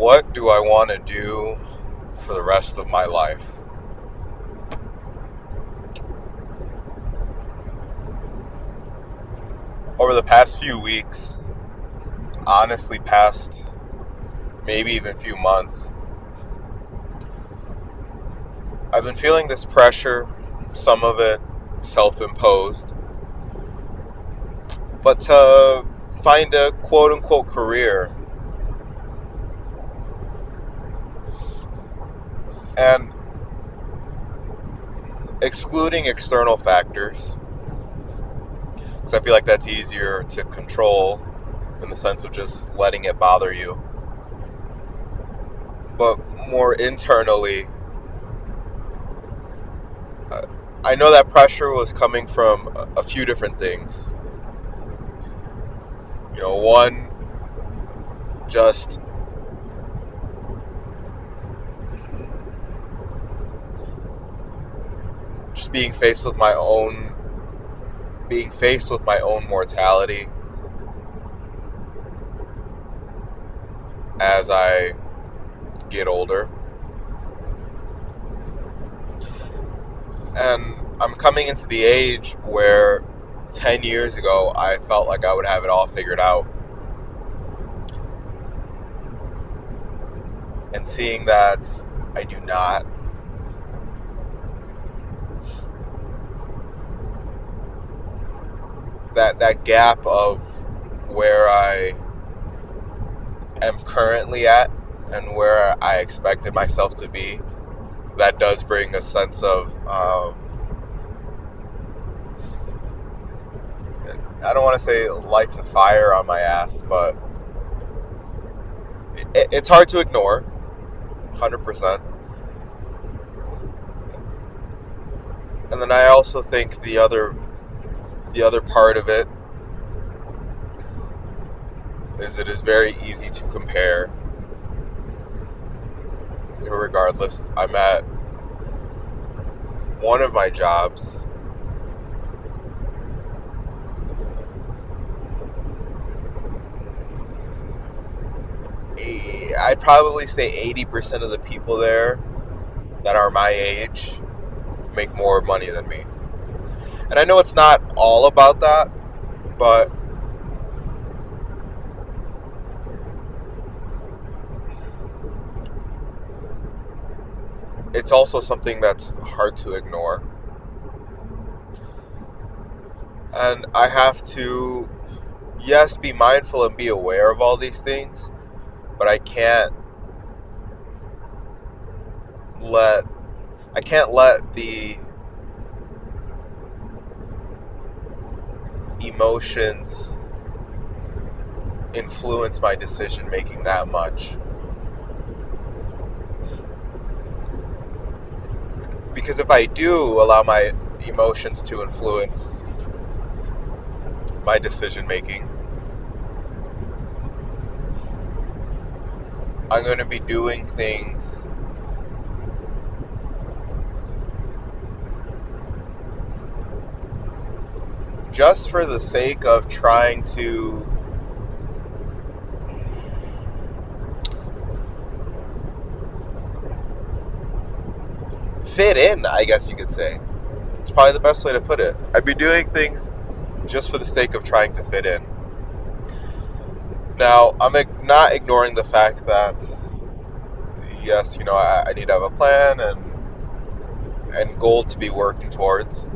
What do I want to do for the rest of my life? Over the past few weeks, honestly, past maybe even few months, I've been feeling this pressure, some of it self imposed, but to find a quote unquote career. And excluding external factors, because I feel like that's easier to control in the sense of just letting it bother you. But more internally, uh, I know that pressure was coming from a few different things. One, just being faced with my own mortality as I get older. And I'm coming into the age where 10 years ago I felt like I would have it all figured out. And seeing that I do not, that gap of where I am currently at and where I expected myself to be, that does bring a sense of I don't want to say lights a fire on my ass, but it's hard to ignore, 100%. And then I also think the other part of it is it is very easy to compare. Regardless, I'm at one of my jobs. I'd probably say 80% of the people there that are my age make more money than me. And I know it's not all about that, but it's also something that's hard to ignore. And I have to, yes, be mindful and be aware of all these things, but I can't let the emotions influence my decision making that much. Because if I do allow my emotions to influence my decision making, I'm going to be doing things just for the sake of trying to fit in, I guess you could say. It's probably the best way to put it. I'd be doing things just for the sake of trying to fit in. Now, I'm not ignoring the fact that, yes, I need to have a plan and goal to be working towards.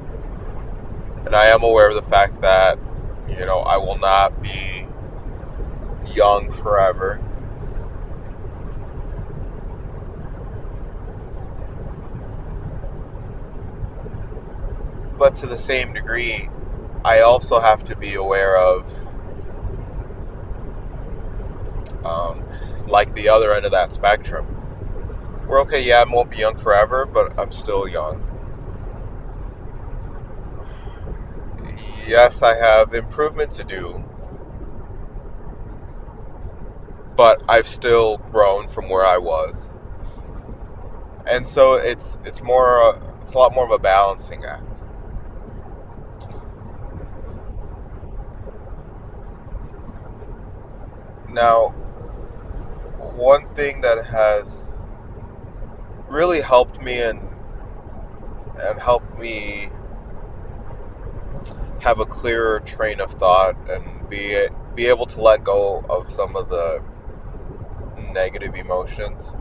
And I am aware of the fact that, I will not be young forever. But to the same degree, I also have to be aware of, like the other end of that spectrum. We're okay, yeah, I won't be young forever, but I'm still young. Yes, I have improvement to do, but I've still grown from where I was. And so it's a lot more of a balancing act. Now, one thing that has really helped me and helped me have a clearer train of thought and be able to let go of some of the negative emotions.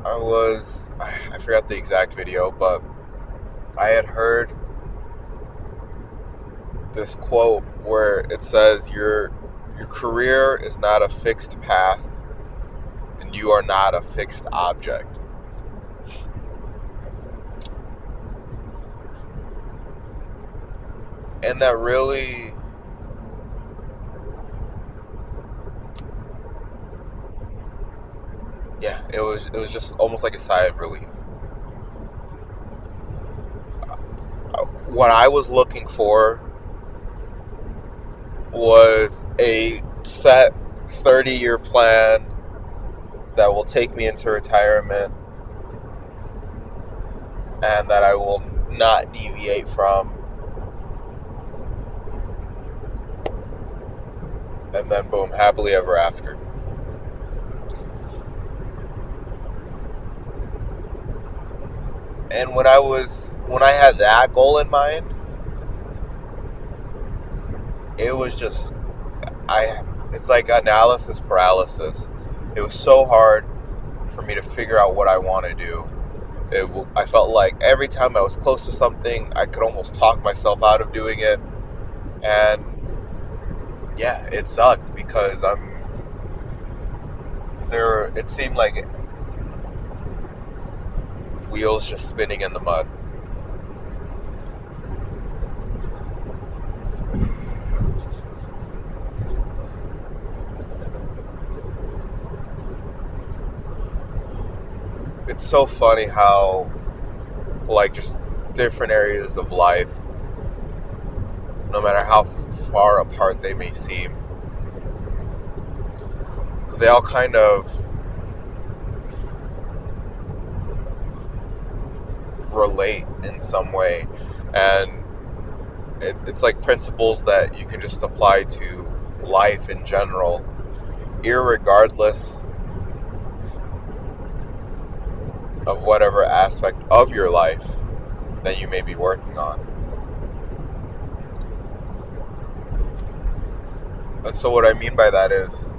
I forgot the exact video, but I had heard this quote where it says your career is not a fixed path and you are not a fixed object. And that really it was just almost like a sigh of relief. What I was looking for was a set 30-year plan that will take me into retirement and that I will not deviate from. And then boom, happily ever after. And when I had that goal in mind, it was just it's like analysis paralysis. It was so hard for me to figure out what I want to do. I felt like every time I was close to something, I could almost talk myself out of doing it. And yeah, it sucked because it seemed like wheels just spinning in the mud. It's so funny how, like, just different areas of life, no matter how far apart they may seem, they all kind of relate in some way. And it's like principles that you can just apply to life in general, irregardless of whatever aspect of your life that you may be working on. And so what I mean by that is,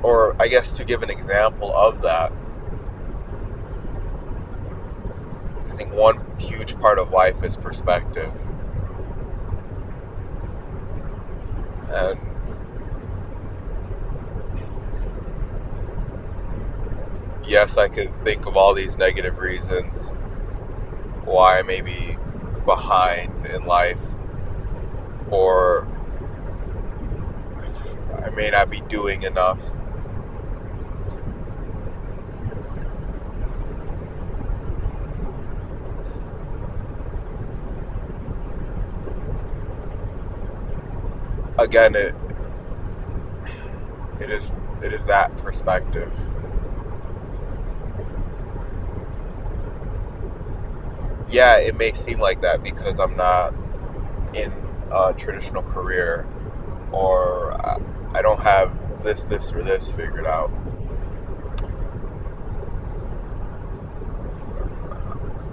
or I guess to give an example of that, I think one huge part of life is perspective. And yes, I could think of all these negative reasons why I may be behind in life, or I may not be doing enough. Again, it is that perspective. Yeah, it may seem like that because I'm not in a traditional career, or I don't have this, or this figured out.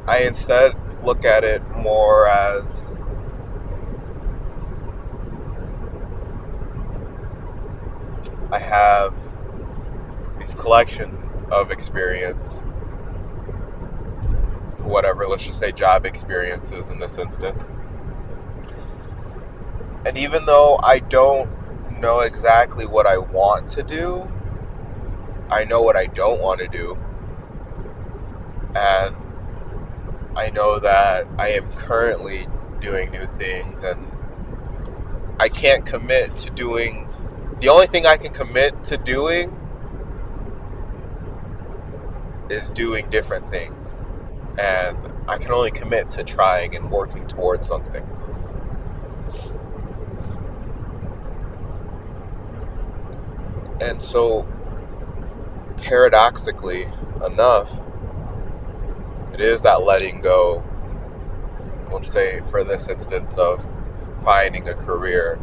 I instead look at it more as I have these collections of experience, whatever, let's just say job experiences in this instance. And even though I don't know exactly what I want to do, I know what I don't want to do. And I know that I am currently doing new things, and I can't commit to doing. The only thing I can commit to doing is doing different things. And I can only commit to trying and working towards something. And so, paradoxically enough, it is that letting go. Well, say for this instance of finding a career,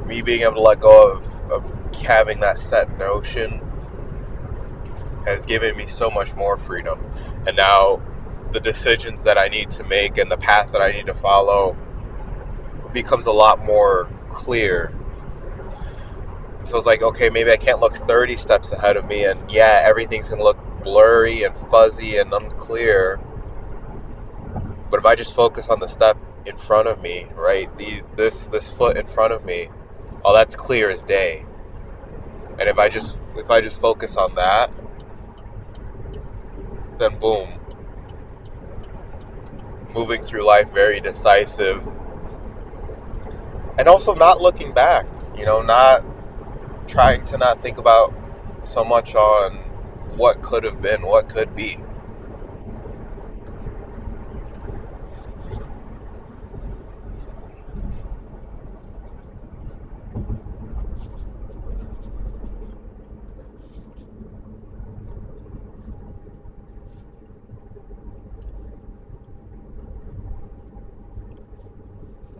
me being able to let go of having that set notion has given me so much more freedom. And now the decisions that I need to make and the path that I need to follow becomes a lot more clear. And so it's like, okay, maybe I can't look 30 steps ahead of me, and yeah, everything's going to look blurry and fuzzy and unclear. But if I just focus on the step in front of me, right, this foot in front of me, oh, that's clear as day. And if I just focus on that, then boom, moving through life very decisive, and also not looking back. Not trying to not think about so much on what could have been, what could be.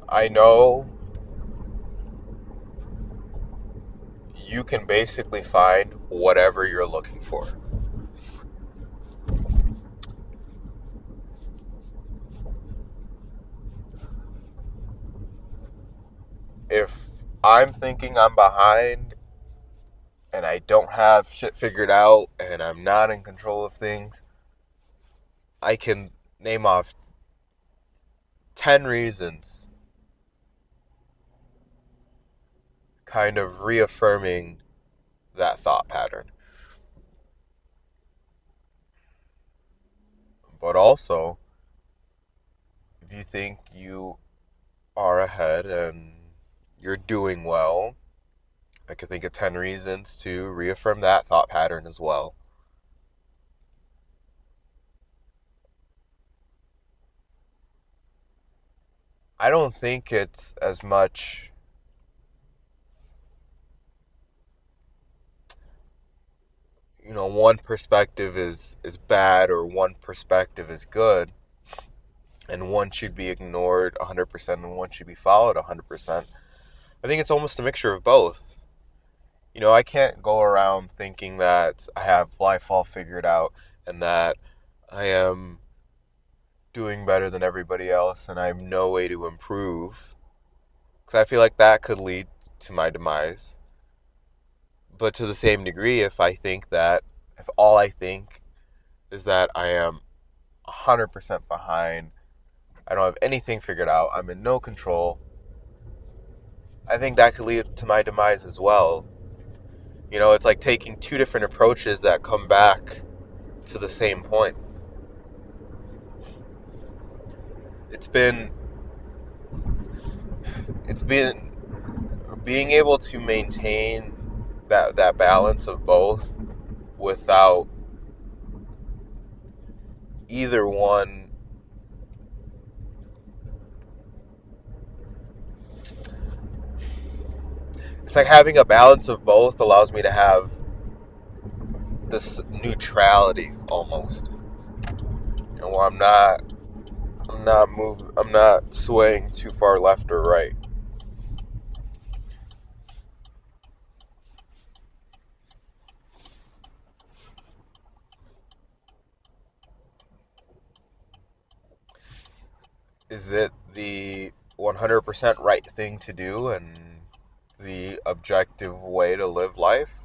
I know you can basically find whatever you're looking for. If I'm thinking I'm behind and I don't have shit figured out and I'm not in control of things, I can name off 10 reasons kind of reaffirming that thought pattern. But also, if you think you are ahead and you're doing well, I could think of 10 reasons to reaffirm that thought pattern as well. I don't think it's as much one perspective is bad or one perspective is good, and one should be ignored 100% and one should be followed 100%. I think it's almost a mixture of both. I can't go around thinking that I have life all figured out and that I am doing better than everybody else and I have no way to improve, because I feel like that could lead to my demise. But to the same degree, if all I think is that I am 100% behind, I don't have anything figured out, I'm in no control, I think that could lead to my demise as well. It's like taking two different approaches that come back to the same point. It's been being able to maintain that balance of both without either one it's like having a balance of both allows me to have this neutrality almost, where I'm not swaying too far left or right. Is it the 100% right thing to do and the objective way to live life?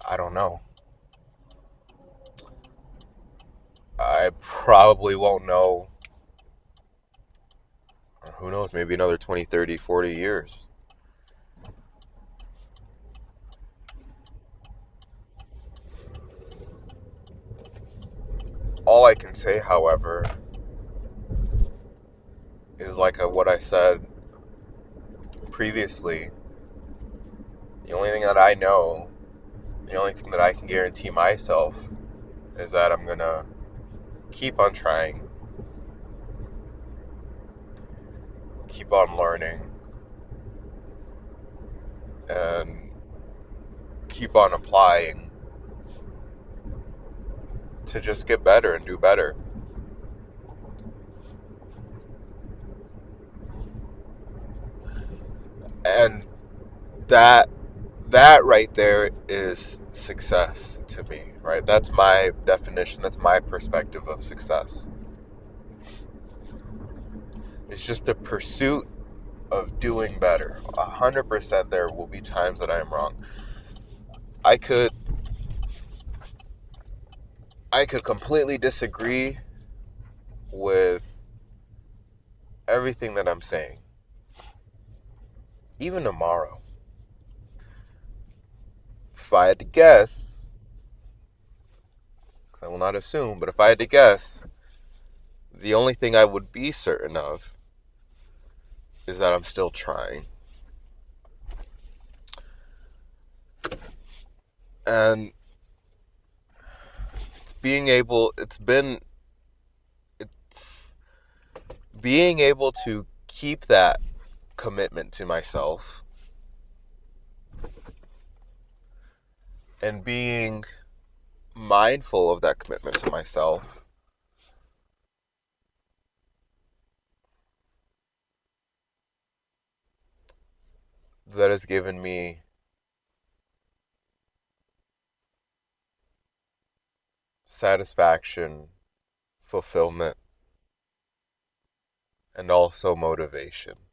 I don't know. I probably won't know. Who knows, maybe another 20, 30, 40 years. All I can say, however, is like what I said previously. The only thing that I know, the only thing that I can guarantee myself is that I'm going to keep on trying, keep on learning, and keep on applying to just get better and do better. And that that right there is success to me, right? That's my definition, that's my perspective of success. It's just the pursuit of doing better. 100% there will be times that I am wrong. I could I could completely disagree with everything that I'm saying. Even tomorrow. If I had to guess, because I will not assume, but if I had to guess, the only thing I would be certain of is that I'm still trying. And it's been being able to keep that commitment to myself and being mindful of that commitment to myself that has given me satisfaction, fulfillment, and also motivation.